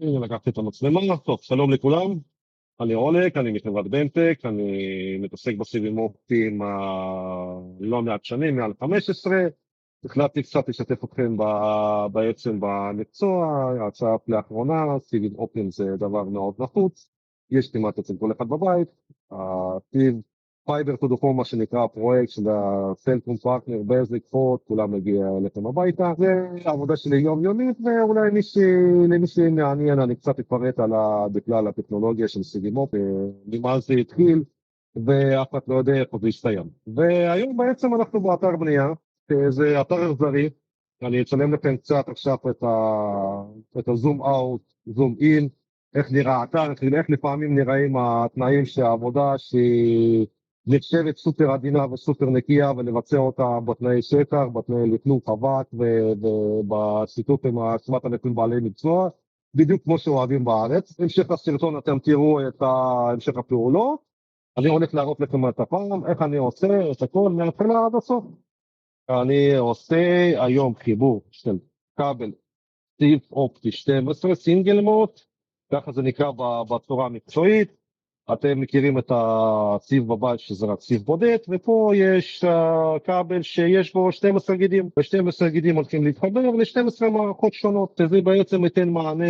הנה לקחתי את המצלמה. טוב, שלום לכולם, אני אולק, אני מחברת בנטק, אני מתעסק בסיבים אופטיים לא מעט שנים, מעל 15. החלטתי קצת לשתף אתכם בעצם במקצוע. הצעת לאחרונה, סיבים אופטיים זה דבר מאוד נחוץ, יש כמעט אצל כל אחד בבית. הסיב פייבר טו דה הום, מה שנקרא הפרויקט של הסלקום פרטנר, בזק, פורט, כולם מגיע אליכם הביתה. זה העבודה שלי יומיומית, ואולי למי שמעניין אני קצת אפרט בכלל הטכנולוגיה של סיבים אופטיים, ממה זה התחיל, ואף אחד לא יודע איפה זה יסתיים. והיום בעצם אנחנו באתר בנייה, זה אתר אכזרי. אני אצלם לכם קצת עכשיו את הזום אאוט, זום אין, איך נראה האתר, איך לפעמים נראים התנאים שהעבודה שהיא נחשבת סופר עדינה וסופר נקייה, ולבצע אותה בתנאי שטח, בתנאי לכלוך אבק ובשיתוף עם 7,000 בעלי מקצוע, בדיוק כמו שאוהבים בארץ. המשך הסרטון אתם תראו את המשך הפעולות. אני הולך להראות לכם את הפעם, איך אני עושה את הכל מההתחלה עד הסוף. אני עושה היום חיבור של כבל סיב אופטי 12 סינגל מוט, ככה זה נקרא בצורה המקצועית. אתם מכירים את הסיב בבית שזה רק סיב בודד, ופה יש כבל שיש בו 12 גידים, ו-12 גידים הולכים להתחבר ל-12 מערכות שונות, וזה בעצם ייתן מענה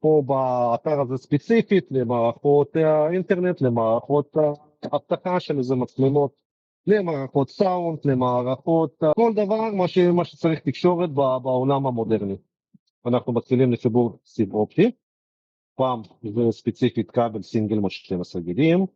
פה באתר הזה ספציפית, למערכות האינטרנט, למערכות האבטחה של איזה מצלמות, למערכות סאונד, למערכות, כל דבר מה שצריך תקשורת בעולם המודרני. אנחנו מתחילים לחיבור סיב אופטי. פעם זה ספציפית כבל סינגל מוט 12 גידים,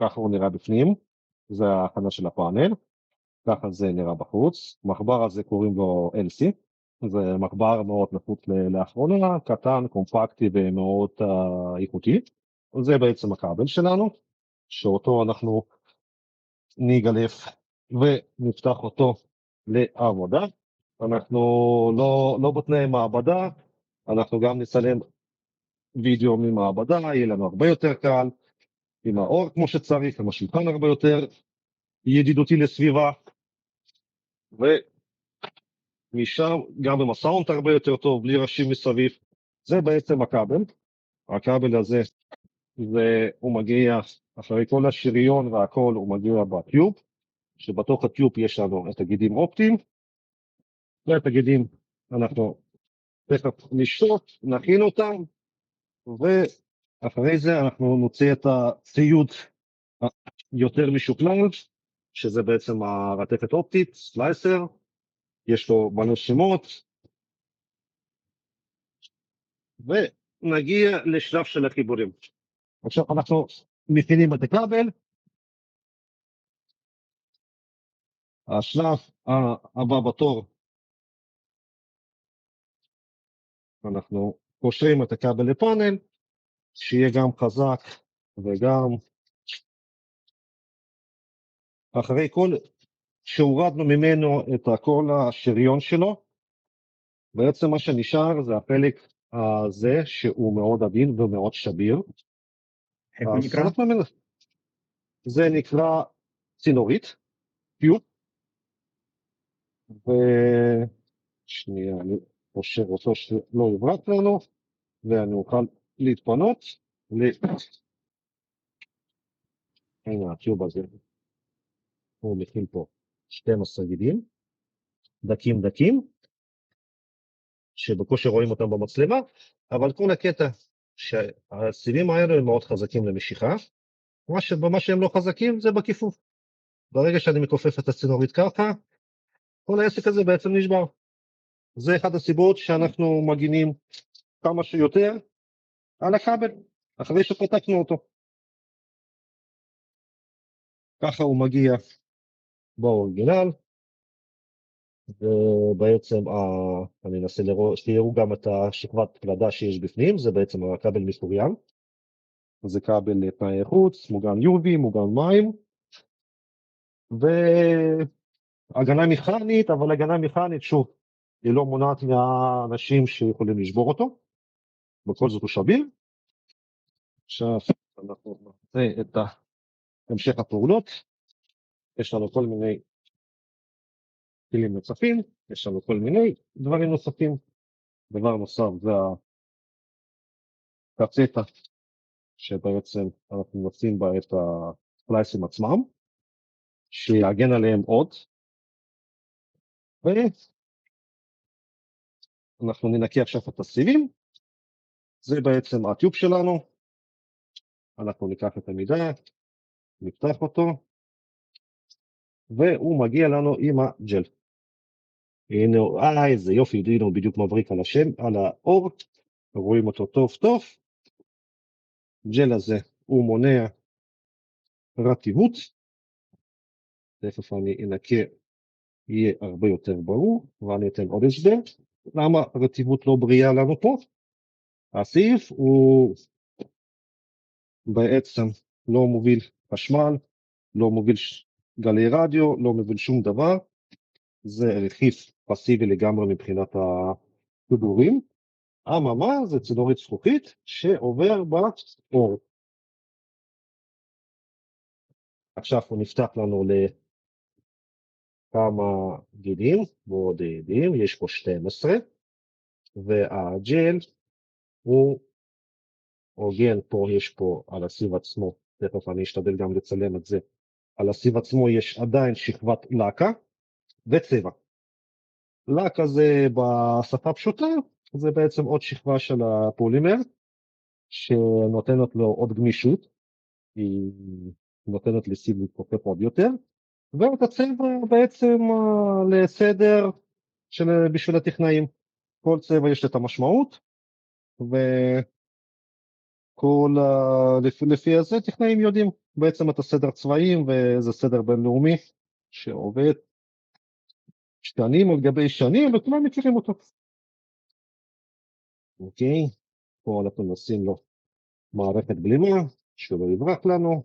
ככה הוא נראה בפנים, זה ההכנה של הפאנל, ככה זה נראה בחוץ. מחבר הזה קוראים לו LC, זה מחבר מאוד נפוץ לאחרונה, קטן, קומפקטי ומאוד איכותי. זה בעצם הכבל שלנו, שאותו אנחנו ניגלף ונפתח אותו לעבודה. אנחנו לא בתנאי מעבדה, אנחנו גם נצלם וידאו ממעבדה, יהיה לנו הרבה יותר קל, עם האור כמו שצריך, עם השולחן הרבה יותר ידידותי לסביבה, ומשם גם עם הסאונד הרבה יותר טוב, בלי ראשים מסביב. זה בעצם הכבל. הכבל הזה, הוא מגיע אחרי כל השריון והכל, הוא מגיע בטיוב, שבתוך הטיוב יש לנו את הגידים אופטיים, ואת הגידים אנחנו תכף נשתות, נכין אותם, ואחרי זה אנחנו נוציא את הציוד יותר משוכלל, שזה בעצם הרטפת אופטית, סלייסר, יש לו מלא שמות, ונגיע לשלב של החיבורים. עכשיו אנחנו מכינים את הכבל. השלב הבא בתור, אנחנו קושרים את הכבל לפאנל, שיהיה גם חזק וגם אחרי כל שהורדנו ממנו את כל השריון שלו, בעצם מה שנשאר זה הפלק הזה שהוא מאוד עדין ומאוד שביר. איך הוא נקרא? זה נקרא צינורית, טיוב, ושנייה אני חושב אותו שלא יברק לנו, ואני אוכל להתפנות הנה הטיוב הזה, הוא מכיל פה 12 גידים, דקים, שבקושי רואים אותם במצלמה, אבל כל הקטע שהסיבים האלה הם מאוד חזקים למשיכה, במה שהם לא חזקים זה בכיפוף. ברגע שאני מכופף את הצינורית ככה, כל העסק הזה בעצם נשבר. זה אחד הסיבות שאנחנו מגינים כמה שיותר על הכבל, אחרי שפתחנו אותו. ככה הוא מגיע באורגינל, ובעצם אני אנסה לראות, שתראו גם את השכבת פלדה שיש בפנים, זה בעצם הכבל משוריין. זה כבל לתנאי חוץ, מוגן UV, מוגן מים, והגנה מכנית, אבל הגנה מכנית, שוב, היא לא מונעת מהאנשים שיכולים לשבור אותו, בכל זאת הוא שביר. עכשיו אנחנו נעשה את המשך הפעולות, יש לנו כל מיני כלים נוספים, יש לנו כל מיני דברים נוספים. דבר נוסף זה קצטה, שבעצם אנחנו נשים בה את הספלייסים עצמם, שיגן עליהם עוד, ואנחנו ננקה עכשיו את הסיבים, זה בעצם הטיוב שלנו, אנחנו ניקח את המידה, נפתח אותו, והוא מגיע לנו עם הג'ל. הנה, איזה יופי, הנה הוא בדיוק מבריק על האור, רואים אותו טוב טוב. ג'ל הזה הוא מונע רטיבות, תכף אני אנקה, יהיה הרבה יותר ברור, ואני אתן עוד הסבר. למה רטיבות לא בריאה לנו פה? הסעיף הוא בעצם לא מוביל חשמל, לא מוביל גלי רדיו, לא מוביל שום דבר, זה רכיב פסיבי לגמרי מבחינת החיבורים. אממה זה צינורית זכוכית שעובר באור. עכשיו הוא נפתח לנו לכמה גילים, ועוד גילים, יש פה 12, והג'ל הוא הוגן, פה יש פה על הסיב עצמו, תכף אני אשתדל גם לצלם את זה, על הסיב עצמו יש עדיין שכבת לקה וצבע. לקה זה בשפה פשוטה, זה בעצם עוד שכבה של הפולימר, שנותנת לו עוד גמישות, היא נותנת לסיב להתכופף עוד יותר, ואת הצבע בעצם לסדר בשביל הטכנאים. כל צבע יש את המשמעות, לפי זה טכנאים יודעים בעצם את הסדר צבעים, וזה סדר בינלאומי שעובד שנים על גבי שנים, וכולם מכירים אותו. אוקיי, פה אנחנו נשים לו מערכת בלימה, שלא יברח לנו,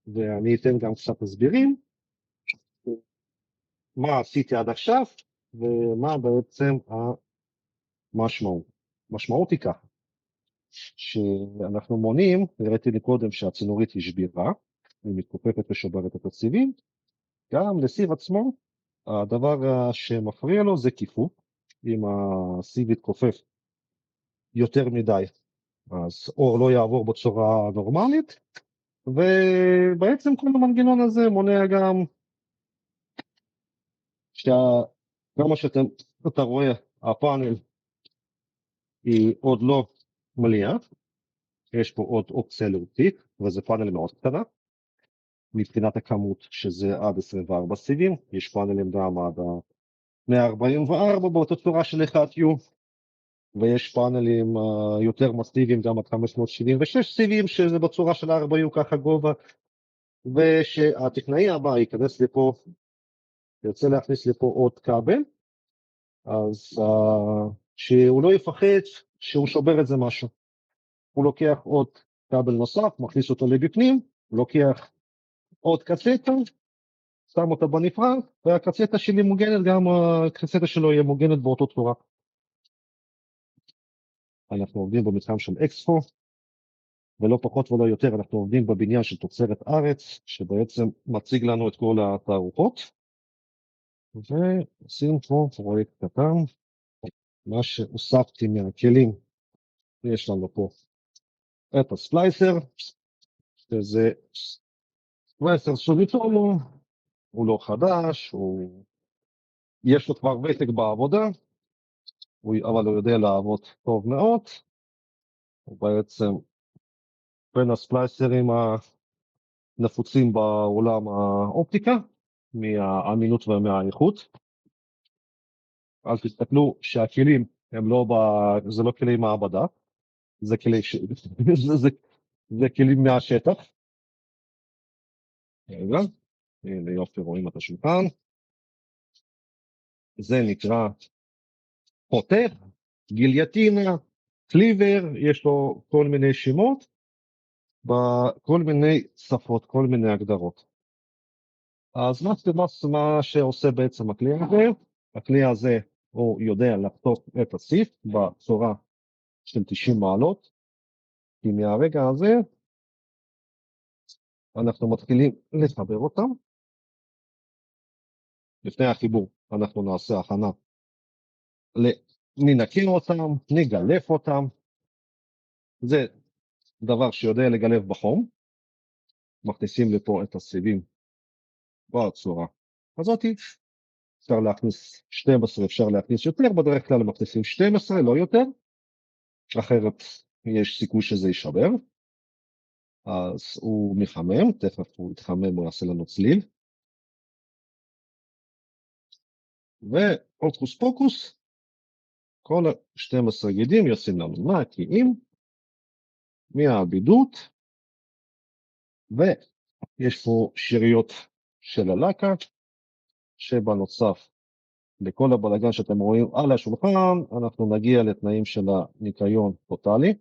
ואני אתן גם קצת הסברים, מה עשיתי עד עכשיו, ומה בעצם המשמעות. המשמעות היא ככה, שאנחנו מונים, הראיתי לי קודם שהצינורית היא שבירה, היא מתכופפת ושוברת את הסיבים, גם לסיב עצמו, הדבר שמפריע לו זה כיפוף, אם הסיב יתכופף יותר מדי, אז אור לא יעבור בצורה נורמלית, ובעצם כל המנגנון הזה מונע גם, כמה שאתה רואה, הפאנל היא עוד לא מלאה, יש פה עוד אופציה להוסיף, וזה פאנל מאוד קטנה, מבחינת הכמות שזה עד 24 סיבים, יש פאנלים גם עד 144 באותה צורה של 1U, ויש פאנלים יותר מסיביים גם עד 576 סיבים, שזה בצורה של 4U ככה גובה, ושהטכנאי הבא ייכנס לפה, ירצה להכניס לפה עוד כבל, אז שהוא לא יפחד שהוא שובר את זה משהו. הוא לוקח עוד כבל נוסף, מכניס אותו לבפנים, לוקח עוד קצטה, שם אותה בנפרד, והקצטה שלי מוגנת, גם הקצטה שלו יהיה מוגנת באותו צורה. אנחנו עובדים במתחם של אקספו, ולא פחות ולא יותר, אנחנו עובדים בבניין של תוצרת ארץ, שבעצם מציג לנו את כל התערוכות, ועושים פה פרויקט קטן, מה שהוספתי מהכלים, יש לנו פה את הספלייסר, שזה ספלייסר סוביטומו, הוא לא חדש, יש לו כבר ותק בעבודה, אבל הוא יודע לעבוד טוב מאוד, הוא בעצם בין הספלייסרים הנפוצים בעולם האופטיקה, מהאמינות ומהאיכות. אל תסתכלו שהכלים הם לא, זה לא כלי מעבדה, זה כלים מהשטח. רגע, הנה יופי, רואים את השולחן. זה נקרא חותך, גיליוטינה, קליבר, יש לו כל מיני שמות, בכל מיני שפות, כל מיני הגדרות. אז מה שעושה בעצם הכלי הזה, הכלי הזה הוא יודע לחתוך את הסיף בצורה של 90 מעלות, כי מהרגע הזה אנחנו מתחילים לחבר אותם. לפני החיבור אנחנו נעשה הכנה, ננקה אותם, נגלף אותם, זה דבר שיודע לגלב בחום, מכניסים לפה את הסיבים בצורה הזאת, אפשר להכניס 12, אפשר להכניס יותר, בדרך כלל מכניסים 12, לא יותר, אחרת יש סיכוי שזה יישבר, אז הוא מחמם, תכף הוא יתחמם, הוא יעשה לנו צליל, והוקוס פוקוס, כל ה-12 גידים יוצאים לנו נקיים מהבידות, ויש פה שריות של הלקה, שבנוסף לכל הבלגן שאתם רואים על השולחן, אנחנו נגיע לתנאים של הניקיון טוטלי,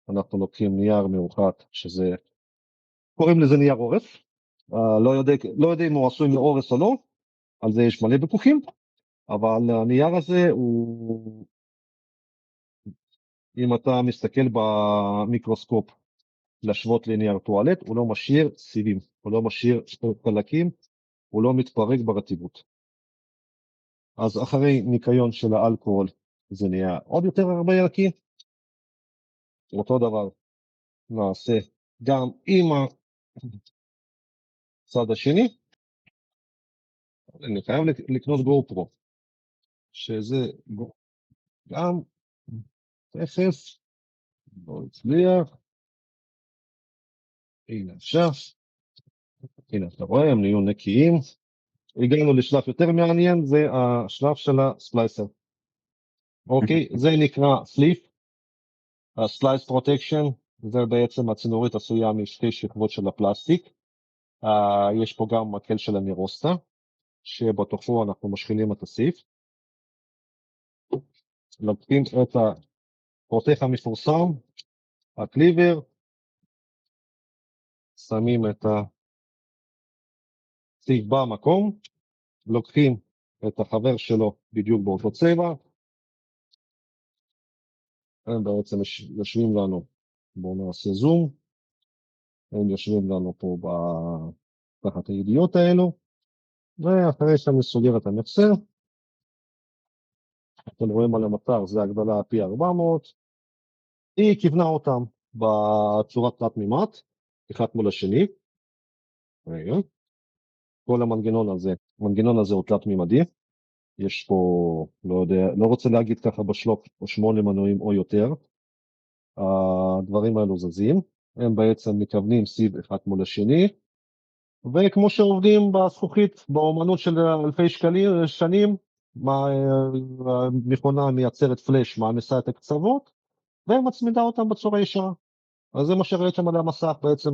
אנחנו לוקחים נייר מאוחת, שזה, קוראים לזה נייר אורס, לא יודע אם הוא עשוי מאורס או לא, על זה יש מלא ויכוחים, אבל הנייר הזה הוא, אם אתה מסתכל במיקרוסקופ להשוות לנייר טואלט, הוא לא משאיר סיבים, הוא לא משאיר חלקים, הוא לא מתפרק ברטיבות. אז אחרי ניקיון של האלכוהול זה נהיה עוד יותר הרבה יקי, אותו דבר נעשה גם עם הצד השני, אני חייב לקנות גו-פרו, שזה גם תכף, לא הצליח, הנה עכשיו, הנה אתה רואה, הם נהיו נקיים, הגענו לשלב יותר מעניין, זה השלב של הספלייסר, אוקיי, זה נקרא סליף, הסלייס פרוטקשן, זה בעצם הצינורית עשויה משתי שכבות של הפלסטיק, יש פה גם מקל של הנירוסטה, שבתוכו אנחנו משחילים את הסיף, לוקחים את הפרותך המפורסם, הקליבר, שמים את הסיף במקום, לוקחים את החבר שלו בדיוק באותו צבע, הם בעצם יושבים לנו, בואו נעשה זום, הם יושבים לנו פה תחת הידיעות האלו, ואחרי שאני סוגר את המחסר, אתם רואים על המטר, זה הגדלה פי 400, היא כיוונה אותם בצורת תלת מימד, אחד מול השני, רגע, כל המנגנון הזה הוא תלת מימדי, יש פה, לא יודע, לא רוצה להגיד ככה בשלוף, או 8 מנועים או יותר, הדברים האלו זזים, הם בעצם מכוונים סיב אחד מול השני, וכמו שעובדים בזכוכית, באומנות של אלפי שנים, המכונה מייצרת פלאש, מעמיסה את הקצוות, ומצמידה אותם בצורה ישרה. אז זה מה שראיתם על המסך, בעצם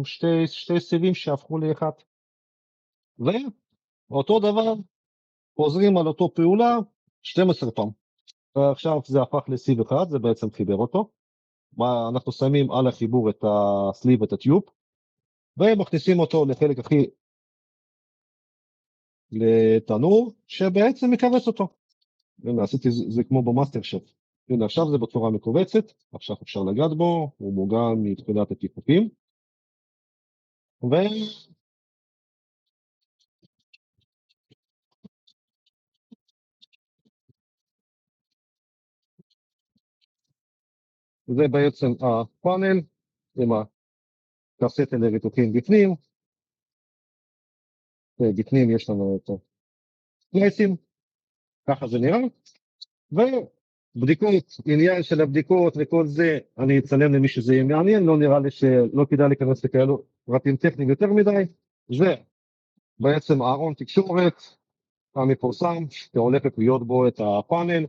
שתי סיבים שהפכו לאחד. ואותו דבר, חוזרים על אותו פעולה 12 פעם. ועכשיו זה הפך לסיב אחד, זה בעצם חיבר אותו. אנחנו שמים על החיבור את הסליב, את הטיוב, ומכניסים אותו לחלק הכי לתנור, שבעצם מכווץ אותו. הנה, עשיתי זה כמו במאסטר שף. הנה, עכשיו זה בצורה מקובצת, עכשיו אפשר לגעת בו, הוא מוגן מתחילת הכיפופים. זה בעצם הפאנל עם הקסטה לריתוקים בפנים. בפנים יש לנו את הפלייסים, ככה זה נראה. ובדיקות, עניין של הבדיקות וכל זה, אני אצלם למי שזה יהיה מעניין, לא נראה לי שלא כדאי להיכנס לכאלו פרטים טכניים יותר מדי. זה בעצם הארון תקשורת המפורסם, שהולכת להיות בו את הפאנל.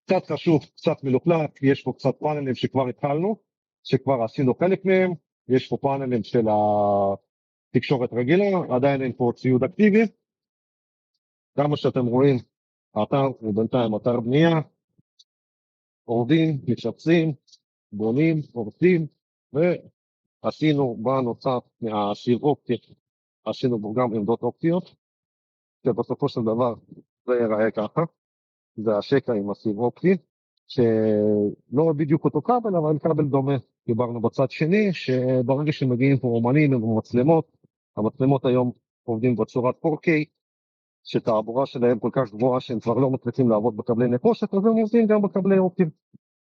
קצת חשוב, קצת מלוכלך, יש פה קצת פאנלים שכבר התחלנו, שכבר עשינו חלק מהם, יש פה פאנלים של התקשורת רגילה, עדיין אין פה ציוד אקטיבי, כמה שאתם רואים, האתר הוא בינתיים אתר בנייה, עובדים, משפצים, בונים, עובדים, ועשינו בנוסף מהשיר אופטי, עשינו בו גם עמדות אופטיות, שבסופו של דבר זה ייראה ככה, זה השקע עם הסיב אופטי, שלא בדיוק אותו כבל, אבל כבל דומה. דיברנו בצד שני, שברגע שמגיעים פה אומנים עם מצלמות, המצלמות היום עובדים בצורת 4K, שתעבורה שלהם כל כך גבוהה שהם כבר לא מצליחים לעבוד בקבלי נחושת, אז הם עובדים גם בקבלי אופטיים.